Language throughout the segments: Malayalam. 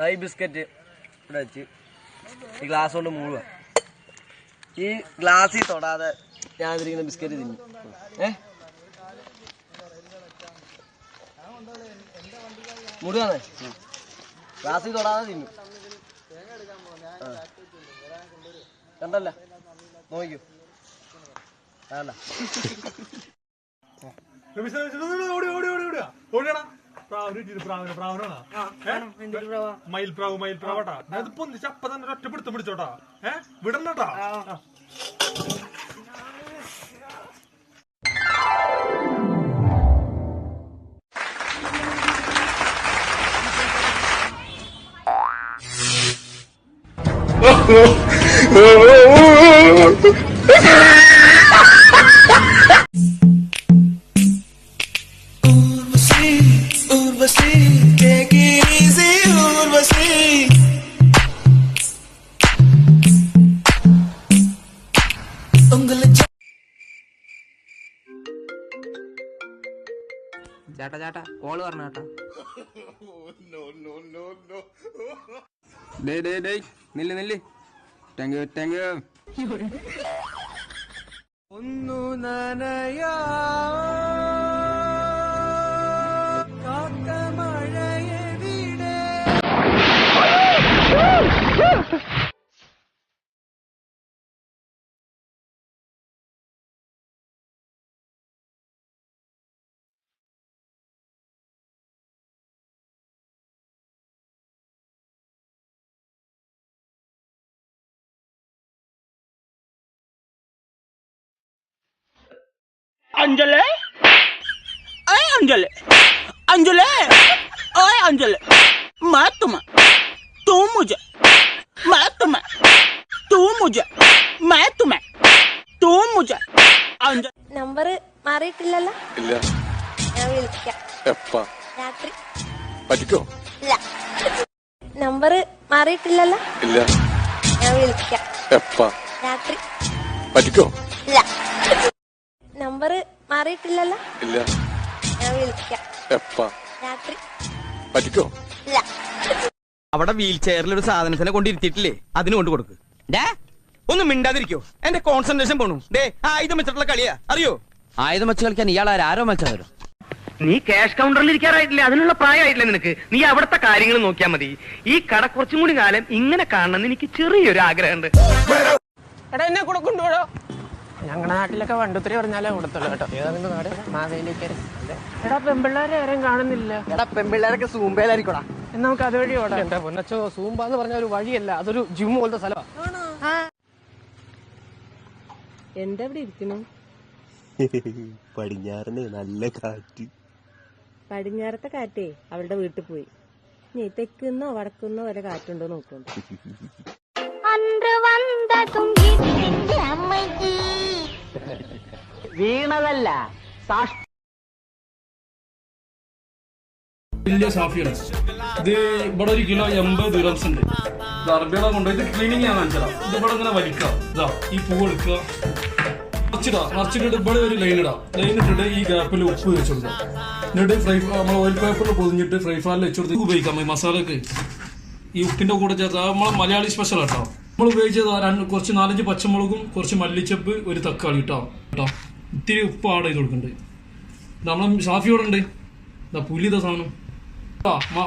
ഹൈ ബിസ്ക്കറ്റ് ഇവിടെ വെച്ച് ഈ ഗ്ലാസ് കൊണ്ട് മൂടുക. ഈ ഗ്ലാസ്സിൽ തൊടാതെ ഞാൻ ഇതിരിക്കുന്ന ബിസ്ക്കറ്റ് തിന്നു. മൂടുകയാണേ, ഗ്ലാസ്സിൽ തൊടാതെ തിന്നു. കണ്ടല്ല, നോക്കിക്കോ. വേണ്ട മയിൽപ്രാവട്ടാ ഇതിപ്പോ ചപ്പ തന്നെ ഒറ്റപ്പെടുത്ത് പിടിച്ചോട്ടാ. വിടണ്ടോട്ടാ. ചേട്ടാ കോള് പറഞ്ഞ ചേട്ടാ. നില്ല് താങ്ക് യു. ഒന്നു നനയാ കാക്ക മഴയെവിടെ. अंजले अरे अंजले ओए अंजले मैं तुम्हें तू मुझे मैं तुम्हें तू मुझे मैं तुम्हें तू मुझे अंजले. നമ്പർ മാറിയിട്ടില്ലല്ലോ? ഇല്ല. ഞാൻ വിളിക്കാം. എപ്പാ? രാത്രി. പറ്റിക്കോ? ഇല്ല. നമ്പർ മാറിയിട്ടില്ലല്ലോ? ഇല്ല. ഞാൻ വിളിക്കാം. എപ്പാ? രാത്രി. പറ്റിക്കോ? ഇല്ല. നമ്പർ മാറിയിട്ടില്ലല്ലോ? ഇല്ല. ഞാൻ വിളിക്കാം. എപ്പാ? രാത്രി. പറ്റിക്കോ? ഇല്ല. അവിടെ വീൽ ചെയറിൽ ഒരു സാധനത്തിനെ കൊണ്ടിരുത്തിയിട്ടില്ലേ, അതിന് കൊണ്ട് കൊടുക്ക്. ഒന്നും മിണ്ടാതിരിക്കോ, എന്റെ കോൺസെൻട്രേഷൻ പോണു. ആയുധം വെച്ചിട്ടുള്ള കളിയാ, അറിയോ? ആയുധം വെച്ച് കളിക്കാൻ ഇയാൾ ആരോ മത്സരം. നീ ക്യാഷ് കൗണ്ടറിൽ ഇരിക്കാറായിട്ടില്ല, അതിനുള്ള പ്രായമായിട്ടില്ല നിനക്ക്. നീ അവിടുത്തെ കാര്യങ്ങൾ നോക്കിയാൽ മതി. ഈ കട കുറച്ചും കൂടി കാലം ഇങ്ങനെ കാണണമെന്ന് എനിക്ക് ചെറിയൊരു ആഗ്രഹമുണ്ട്. എടാ എന്നെ കൂടെ കൊണ്ടുപോടോ. ഞങ്ങളുടെ നാട്ടിലൊക്കെ വണ്ടുത്തിരി പറഞ്ഞാലേ കൊടുത്തുള്ളൂ കേട്ടോ. ഏതാ നിന്റെ നാട്? മാവേലിക്കര. എടാ പെമ്പിള്ളേരെ ആരും കാണുന്നില്ല. എടാ പെൺപിള്ളേരൊക്കെ സൂമ്പയിലായിരിക്കോടാ. എന്നാ നമുക്ക് അതുവഴി ഓടാം. എന്റെ പൊന്നച്ചോ, സൂമ്പ എന്ന് പറഞ്ഞ ഒരു വഴിയല്ല, അതൊരു ജിം പോലത്തെ സ്ഥലമാണ്. എന്റെ അവിടെ ഇരിക്കുന്നു. പടിഞ്ഞാറിന് നല്ല കാറ്റ്. പടിഞ്ഞാറത്തെ കാറ്റേ അവളുടെ വീട്ടിൽ പോയി. നീ തെക്കുന്നോ വടക്കുന്നോ വരെ കാറ്റുണ്ടോ നോക്കുന്നുണ്ട്. വീണതല്ല, വലിയ സാഫിയാണ് ഇത്. ഇവിടെ 1 കിലോ 80 ദിർഹംസ് ഉണ്ട്. ഇത് അറബികളെ കൊണ്ട് ഇത് ക്ലീനിങ് ഞാൻ കാണിച്ചതാ. ഇത് ഇവിടെ ഇങ്ങനെ വലിക്കാം. ഇതാ ഈ പൂ എടുക്കുക, നിറച്ചിട്ടിട്ട് ഇവിടെ ഒരു ലൈൻ ഇടാം. ലൈൻ ഇട്ടിട്ട് ഈ ഗ്യാപ്പിൽ ഉപ്പ് വെച്ച് കൊടുക്കാം. എന്നിട്ട് നമ്മൾ ഓയിൽ പേപ്പറിൽ പൊതിഞ്ഞിട്ട് ഫ്രൈ പാനിൽ വെച്ച് കൊടുത്ത് ഉപയോഗിക്കാം. ഈ മസാലക്ക് ഈ ഉപ്പിന്റെ കൂടെ ചേർത്ത് നമ്മളെ മലയാളി സ്പെഷ്യൽ കേട്ടോ. നമ്മൾ ഉപയോഗിച്ചത് കുറച്ച് 4-5 പച്ചമുളകും കുറച്ച് മല്ലിച്ചപ്പ്, ഒരു തക്കാളി കേട്ടോ. ഇത്തിരി ഉപ്പ് ആഡ് ചെയ്ത് കൊടുക്കുന്നുണ്ട്. നമ്മളെ സാഫിയോടെ ഉണ്ട് പുലിത സാധനം.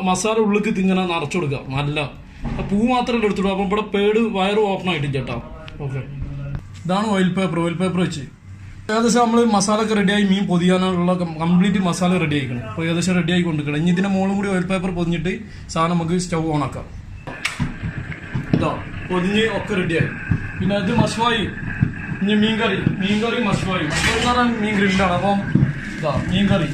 മസാല ഉള്ളിക്ക് ഇങ്ങനെ നിറച്ചു കൊടുക്കുക. നല്ല പൂ മാത്രമല്ല എടുത്തിടുക. അപ്പം ഇവിടെ പേട് വയറ് ഓപ്പൺ ആയിട്ടില്ല കേട്ടോ. ഓക്കെ, ഇതാണ് ഓയിൽ പേപ്പർ വെച്ച് ഏകദേശം നമ്മൾ മസാല ഒക്കെ റെഡിയായി. മീൻ പൊതിയാനുള്ള കംപ്ലീറ്റ് മസാല റെഡി ആയിക്കണം. അപ്പോൾ ഏകദേശം റെഡി ആയി കൊണ്ടിരിക്കണം. ഇനി ഇതിന്റെ മുകളിലും കൂടി ഓയിൽ പേപ്പർ പൊതിഞ്ഞിട്ട് സാധനം നമുക്ക് സ്റ്റൗ ഓൺ ആക്കാം. ഇതാ പൊതിഞ്ഞ് ഒക്കെ റെഡിയായി. പിന്നെ ഇത് മഷ്വായി. ഇനി മീൻകറി മഷ്വായി എന്ന് പറഞ്ഞാൽ മീൻ ഗ്രില്ലാണ്. അപ്പം ഇതാ മീൻകറി